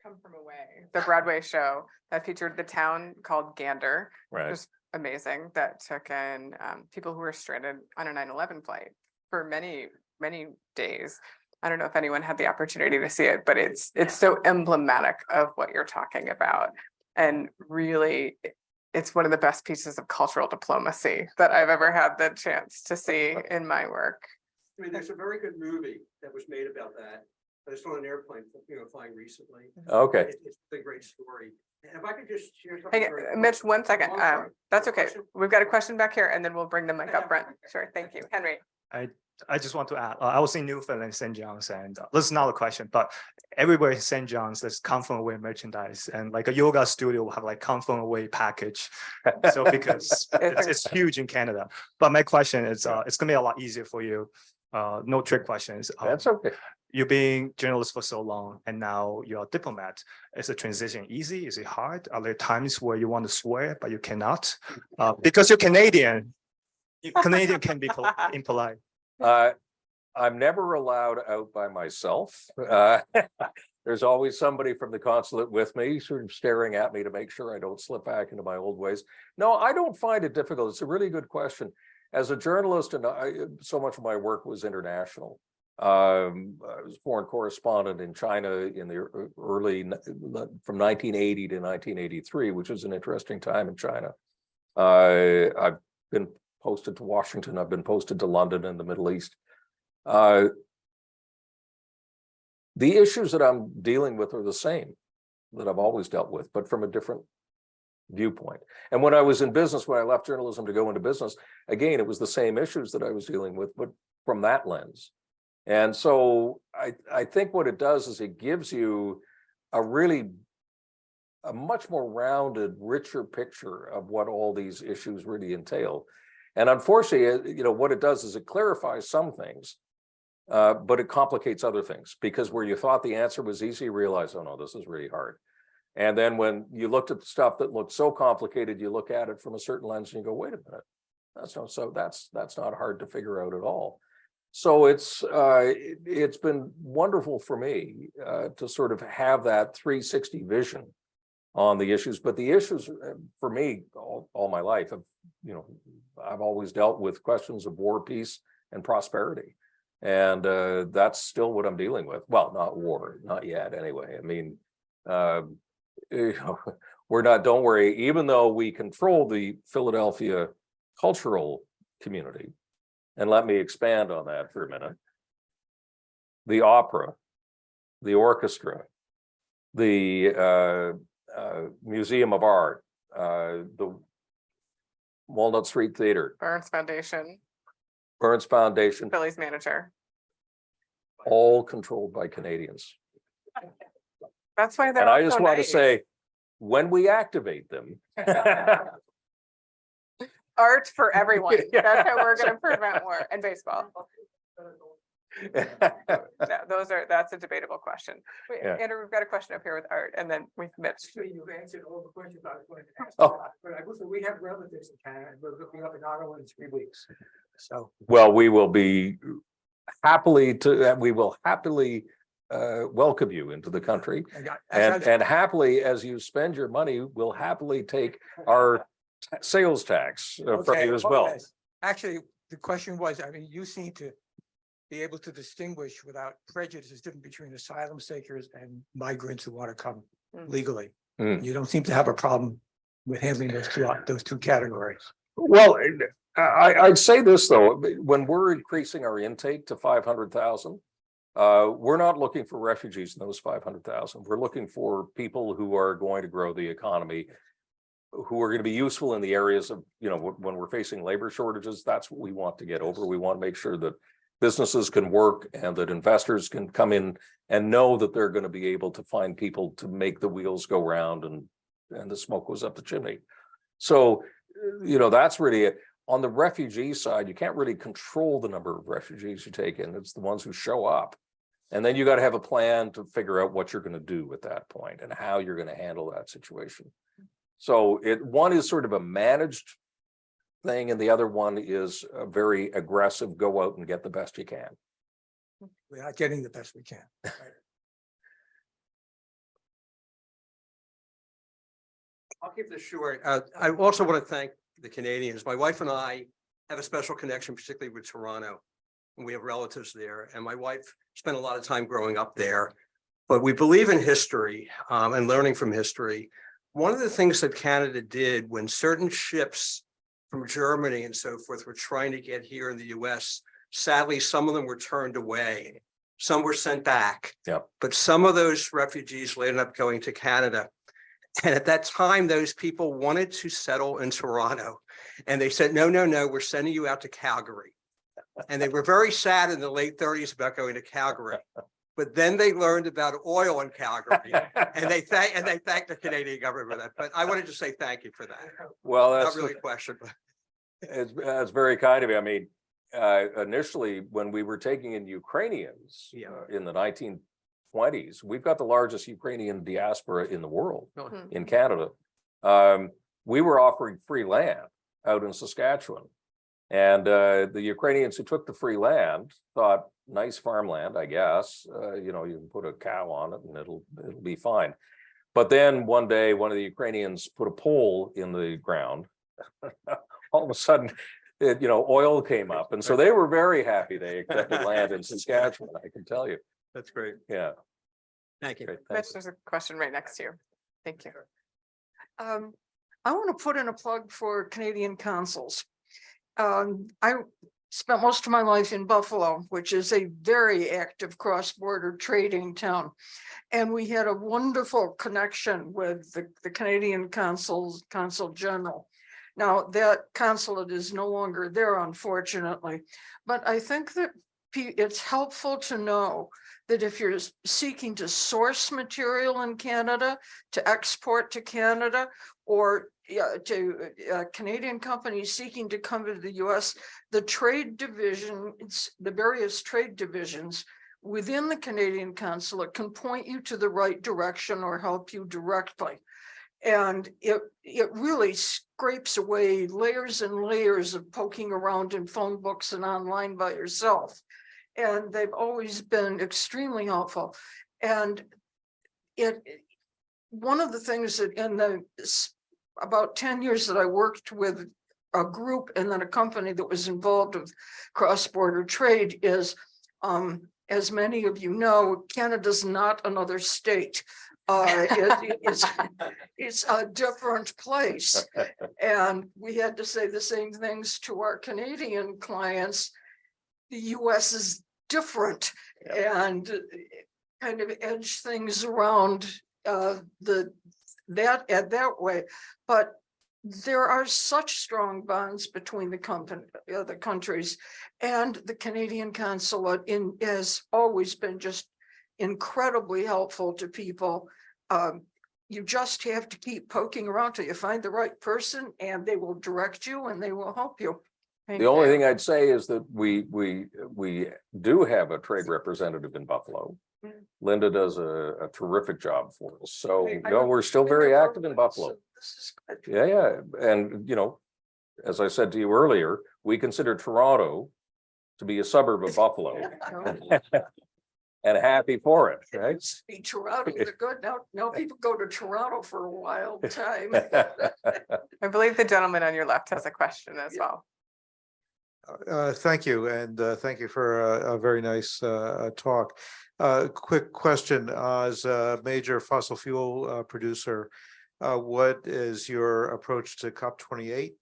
Come From Away, the Broadway show that featured the town called Gander. Right. Just amazing, that took in people who were stranded on a 9/11 flight for many, many days. I don't know if anyone had the opportunity to see it, but it's so emblematic of what you're talking about. And really, it's one of the best pieces of cultural diplomacy that I've ever had the chance to see in my work. I mean, there's a very good movie that was made about that. I was on an airplane, you know, flying recently. Okay. It's a great story. And if I could just share something. Hey, very Mitch, quick. one second. Oh, I'm sorry. That's okay. Question? We've got a question back here, and then we'll bring the mic up front. Sure, thank you. Henry. I just want to add, I was in Newfoundland, St. John's, and this is not a question, but everywhere in St. John's, there's Come From Away merchandise, and like a yoga studio will have like Come From Away package. So because it's huge in Canada. But my question is, it's gonna be a lot easier for you. No trick questions. That's okay. You're being journalist for so long, and now you're a diplomat. Is the transition easy? Is it hard? Are there times where you want to swear but you cannot? Because you're Canadian. Canadian can be impolite. I'm never allowed out by myself. There's always somebody from the consulate with me, sort of staring at me to make sure I don't slip back into my old ways. No, I don't find it difficult. It's a really good question. As a journalist, and so much of my work was international. I was a foreign correspondent in China in the early, from 1980 to 1983, which was an interesting time in China. I've been posted to Washington. I've been posted to London and the Middle East. The issues that I'm dealing with are the same that I've always dealt with, but from a different viewpoint. And when I was in business, when I left journalism to go into business, again, it was the same issues that I was dealing with, but from that lens. And so I think what it does is it gives you a much more rounded, richer picture of what all these issues really entail. And unfortunately, what it does is it clarifies some things, but it complicates other things, because where you thought the answer was easy, you realize, oh no, this is really hard. And then when you looked at the stuff that looked so complicated, you look at it from a certain lens and you go, wait a minute, that's not hard to figure out at all. So it's been wonderful for me to sort of have that 360 vision on the issues. But the issues for me all my life, I've always dealt with questions of war, peace, and prosperity. And that's still what I'm dealing with. Well, not war, not yet anyway. I mean, we're not, don't worry, even though we control the Philadelphia cultural community, and let me expand on that for a minute. The opera, the orchestra, the Museum of Art, the Walnut Street Theater, Burns Foundation, Philly's manager. all controlled by Canadians. That's why they're And I all just so want to nice. say, when we activate them, Art for everyone. Yeah. That's how we're going to prevent war and baseball. That's a debatable question. Wait, Yeah. Andrew, we've got a question up here with Art, and then we've Mitch. Actually, you've answered all the questions I was going to ask. Oh. But I listen, we have relatives in Canada, and we're looking up in Ottawa in 3 weeks. So. well, we will happily welcome you into the country. And happily, as you spend your money, we'll happily take our sales tax from you as well. Actually, the question was, I mean, you seem to be able to distinguish without prejudice the difference between asylum seekers and migrants who want to come legally. Mm. You don't seem to have a problem with handling those two categories. Well, I'd say this though, when we're increasing our intake to 500,000, we're not looking for refugees in those 500,000. We're looking for people who are going to grow the economy, who are going to be useful in the areas of, when we're facing labor shortages. That's what we want to get over. We want to make sure that businesses can work and that investors can come in and know that they're going to be able to find people to make the wheels go round and the smoke goes up the chimney. So, that's really it. On the refugee side, you can't really control the number of refugees you take in. It's the ones who show up. And then you got to have a plan to figure out what you're going to do at that point and how you're going to handle that situation. So one is sort of a managed thing, and the other one is a very aggressive, go out and get the best you can. We're not getting the best we can. I'll keep this short. I also want to thank the Canadians. My wife and I have a special connection, particularly with Toronto. And we have relatives there. And my wife spent a lot of time growing up there. But we believe in history and learning from history. One of the things that Canada did when certain ships from Germany and so forth were trying to get here in the US, sadly, some of them were turned away. Some were sent back. Yep. But some of those refugees ended up going to Canada. And at that time, those people wanted to settle in Toronto. And they said, no, we're sending you out to Calgary. And they were very sad in the late 30s about going to Calgary. But then they learned about oil in Calgary. And they thanked the Canadian government for that. But I wanted to say thank you for that. Well, Not that's really a question, but it's very kind of you. I mean, initially, when we were taking in Ukrainians in the 1920s, we've got the largest Ukrainian diaspora in the world, in Canada. We were offering free land out in Saskatchewan. And the Ukrainians who took the free land thought, nice farmland, I guess, you can put a cow on it and it'll be fine. But then one day, one of the Ukrainians put a pole in the ground. All of a sudden, oil came up. And so they were very happy they accepted land in Saskatchewan, I can tell you. that's great. Yeah. Thank you. Great, Mitch, thanks. there's a question right next to you. Thank you. I want to put in a plug for Canadian consuls. spent most of my life in Buffalo, which is a very active cross-border trading town. And we had a wonderful connection with the Canadian Consul General. Now, that consulate is no longer there, unfortunately, but I think that it's helpful to know that if you're seeking to source material in Canada, to export to Canada, or to Canadian companies seeking to come to the US, the trade division, the various trade divisions within the Canadian consulate can point you to the right direction or help you directly. And it really scrapes away layers and layers of poking around in phone books and online by yourself. And they've always been extremely helpful. And one of the things that in the about 10 years that I worked with a group and then a company that was involved with cross-border trade is, as many of you know, Canada's not another state. It's a different place. And we had to say the same things to our Canadian clients. The US is different and kind of edge things around that way. But there are such strong bonds between the countries, and the Canadian consulate has always been just incredibly helpful to people. You just have to keep poking around till you find the right person, and they will direct you and they will help you. The only thing I'd say is that we do have a trade representative in Buffalo. Linda does a terrific job for us. So no, we're still very active in Buffalo. Yeah. And as I said to you earlier, we consider Toronto to be a suburb of Buffalo. And happy for it, right? Toronto, they're good. Now people go to Toronto for a wild time. I believe the gentleman on your left has a question as well. Thank you, and thank you for a very nice talk. Quick question, as a major fossil fuel producer, what is your approach to COP28?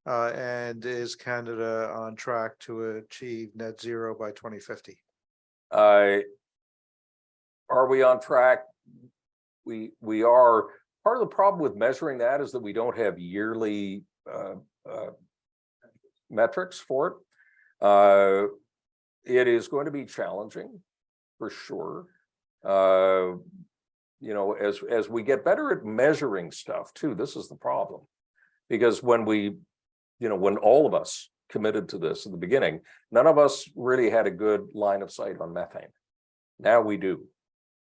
And is Canada on track to achieve net zero by 2050? Are we on track? We are. Part of the problem with measuring that is that we don't have yearly metrics for it. It is going to be challenging for sure. As we get better at measuring stuff too, this is the problem. Because when when all of us committed to this at the beginning, none of us really had a good line of sight on methane. Now we do.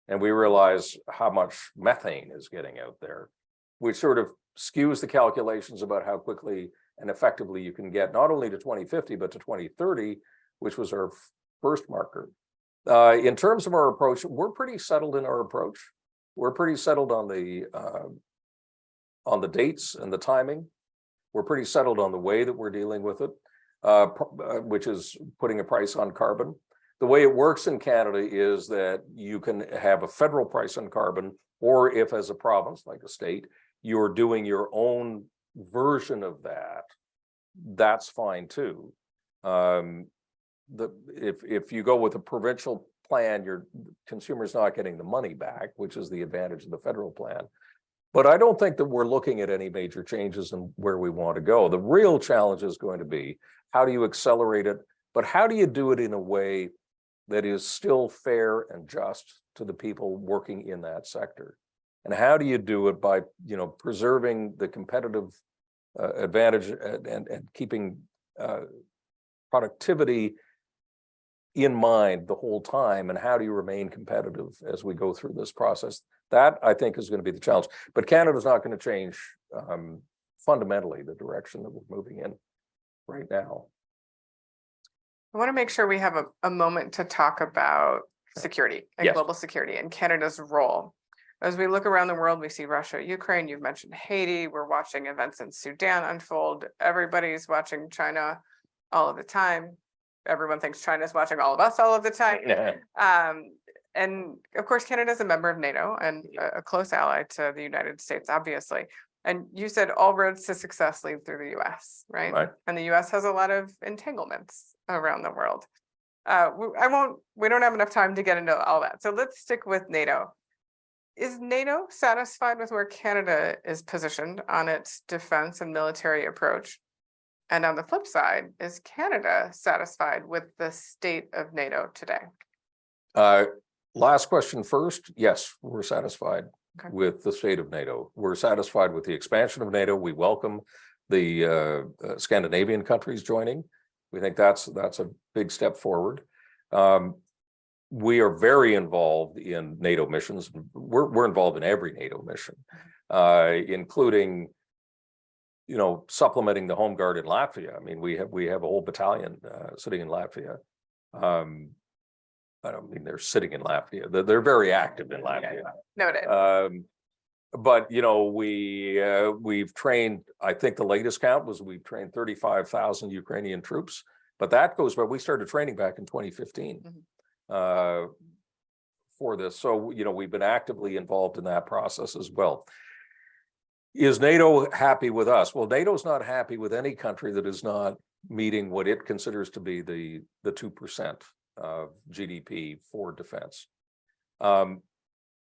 And we realize how much methane is getting out there, which sort of skews the calculations about how quickly and effectively you can get not only to 2050, but to 2030, which was our first marker. In terms of our approach, we're pretty settled in our approach. We're pretty settled on the dates and the timing. We're pretty settled on the way that we're dealing with it, which is putting a price on carbon. The way it works in Canada is that you can have a federal price on carbon, or if as a province, like a state, you're doing your own version of that, that's fine too. If you go with a provincial plan, your consumer's not getting the money back, which is the advantage of the federal plan. But I don't think that we're looking at any major changes in where we want to go. The real challenge is going to be, how do you accelerate it? But how do you do it in a way that is still fair and just to the people working in that sector? And how do you do it by, preserving the competitive advantage and keeping productivity in mind the whole time? And how do you remain competitive as we go through this process? That, I think, is going to be the challenge. But Canada's not going to change fundamentally the direction that we're moving in right now. I want to make sure we have a moment to talk about security and Yes. global security and Canada's role. As we look around the world, we see Russia, Ukraine, you've mentioned Haiti, we're watching events in Sudan unfold. Everybody's watching China all of the time. Everyone thinks China's watching all of us all of the time. And of course, Canada is a member of NATO and a close ally to the United States, obviously. And you said all roads to success lead through the US, right? Right. And the US has a lot of entanglements around the world. We don't have enough time to get into all that. So let's stick with NATO. Is NATO satisfied with where Canada is positioned on its defense and military approach? And on the flip side, is Canada satisfied with the state of NATO today? Last question first. Yes, we're satisfied Okay. with the state of NATO. We're satisfied with the expansion of NATO. We welcome the Scandinavian countries joining. We think that's a big step forward. We are very involved in NATO missions. We're involved in every NATO mission, including, supplementing the Home Guard in Latvia. I mean, we have a whole battalion sitting in Latvia. I don't mean they're sitting in Latvia. They're very active in Latvia. Noted. But we've trained. I think the latest count was we've trained 35,000 Ukrainian troops. But that goes back. We started training back in 2015 for this. So we've been actively involved in that process as well. Is NATO happy with us? Well, NATO's not happy with any country that is not meeting what it considers to be the 2% of GDP for defense.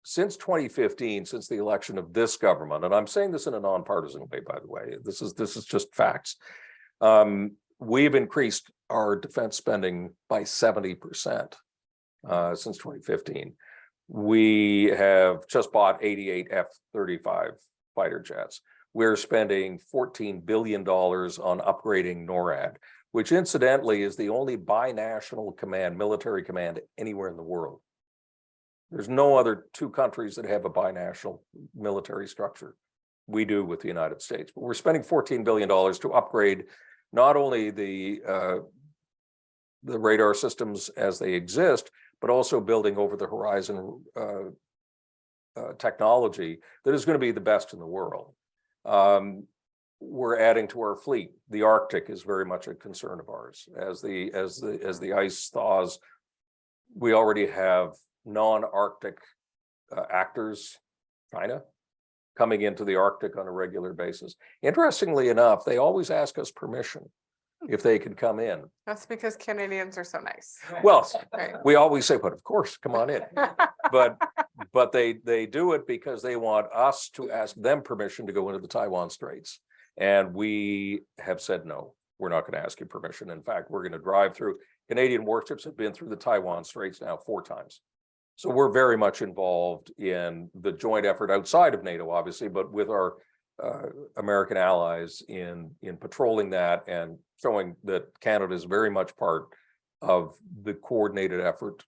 Since 2015, since the election of this government, and I'm saying this in a nonpartisan way, by the way, this is just facts. We've increased our defense spending by 70% since 2015. We have just bought 88 F-35 fighter jets. We're spending $14 billion on upgrading NORAD, which incidentally is the only binational command, military command anywhere in the world. There's no other two countries that have a binational military structure. We do with the United States, but we're spending $14 billion to upgrade not only the radar systems as they exist, but also building over the horizon technology that is going to be the best in the world. We're adding to our fleet. The Arctic is very much a concern of ours. As the ice thaws, we already have non-Arctic actors, China, coming into the Arctic on a regular basis. Interestingly enough, they always ask us permission if they can come in. That's because Canadians are so nice. Well, Right. we always say, but of course, come on in. But they do it because they want us to ask them permission to go into the Taiwan Straits. And we have said, no, we're not going to ask you permission. In fact, we're going to drive through. Canadian warships have been through the Taiwan Straits now 4 times. So we're very much involved in the joint effort outside of NATO, obviously, but with our American allies in patrolling that and showing that Canada is very much part of the coordinated effort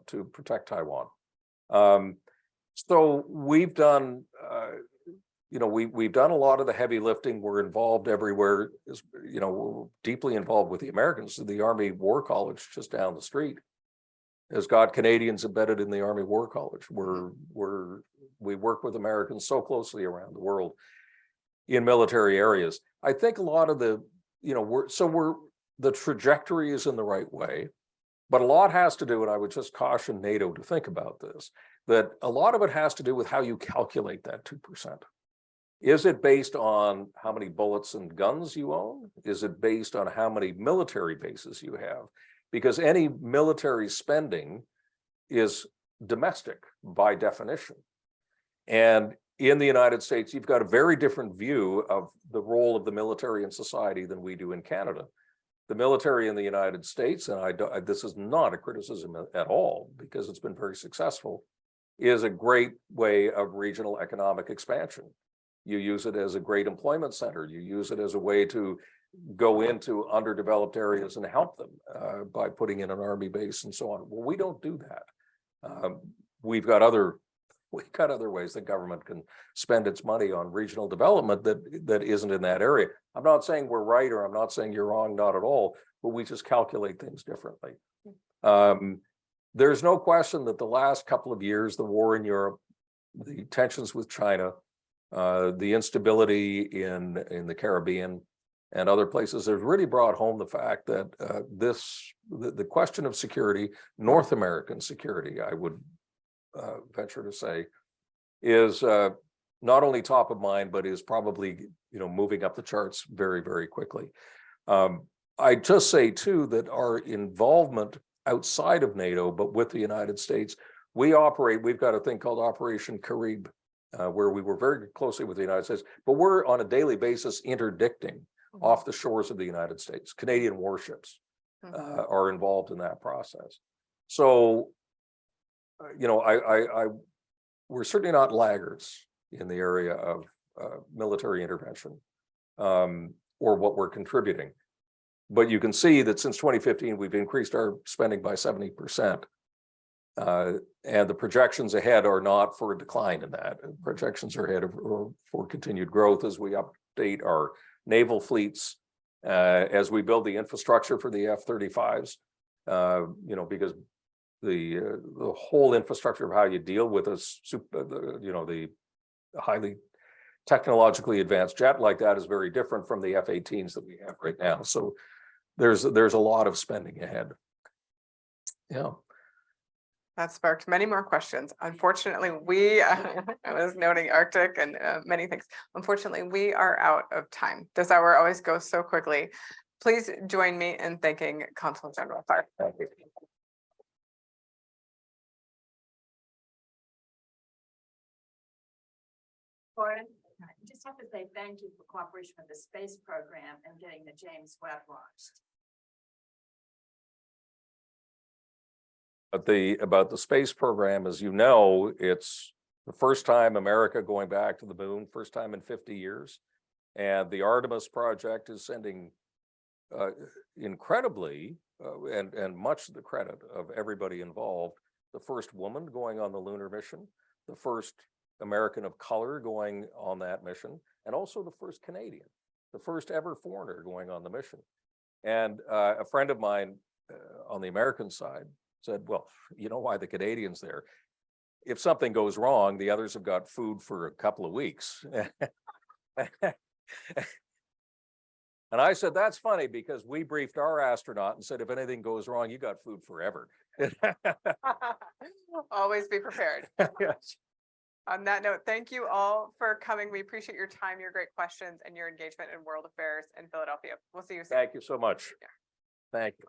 to protect Taiwan. So we've done, we've done a lot of the heavy lifting. We're involved everywhere. We're deeply involved with the Americans. The Army War College just down the street has got Canadians embedded in the Army War College. We work with Americans so closely around the world in military areas. I think a lot of the, the trajectory is in the right way, but a lot has to do, and I would just caution NATO to think about this, that a lot of it has to do with how you calculate that 2%. Is it based on how many bullets and guns you own? Is it based on how many military bases you have? Because any military spending is domestic by definition. And in the United States, you've got a very different view of the role of the military in society than we do in Canada. The military in the United States, and this is not a criticism at all, because it's been very successful, is a great way of regional economic expansion. You use it as a great employment center. You use it as a way to go into underdeveloped areas and help them by putting in an army base and so on. Well, we don't do that. We've got other ways the government can spend its money on regional development that isn't in that area. I'm not saying we're right, or I'm not saying you're wrong, not at all, but we just calculate things differently. There's no question that the last couple of years, the war in Europe, the tensions with China, the instability in the Caribbean and other places have really brought home the fact that the question of security, North American security, I would venture to say, is not only top of mind, but is probably, moving up the charts very, very quickly. I just say too, that our involvement outside of NATO, but with the United States, we've got a thing called Operation Carib, where we were very closely with the United States, but we're on a daily basis interdicting off the shores of the United States. Canadian warships are involved in that process. So, we're certainly not laggards in the area of military intervention or what we're contributing. But you can see that since 2015, we've increased our spending by 70%. And the projections ahead are not for a decline in that. Projections are ahead for continued growth as we update our naval fleets, as we build the infrastructure for the F-35s, because the whole infrastructure of how you deal with the highly technologically advanced jet like that is very different from the F-18s that we have right now. So there's a lot of spending ahead. Yeah. That sparked many more questions. Unfortunately, I was noting Arctic and many things. Unfortunately, we are out of time. This hour always goes so quickly. Please join me in thanking Consul General Clark. Thank you. Lauren, I just have to say thank you for cooperation with the space program and getting the James Webb launched. About the space program, as you know, it's the first time America going back to the moon, first time in 50 years. And the Artemis project is sending incredibly, and much to the credit of everybody involved, the first woman going on the lunar mission, the first American of color going on that mission, and also the first Canadian, the first ever foreigner going on the mission. And a friend of mine on the American side said, well, you know why the Canadians there? If something goes wrong, the others have got food for a couple of weeks. And I said, that's funny because we briefed our astronaut and said, if anything goes wrong, you got food forever. Always be prepared. Yes. On that note, thank you all for coming. We appreciate your time, your great questions, and your engagement in world affairs in Philadelphia. We'll see you soon. Thank you so much. Yeah. Thank you.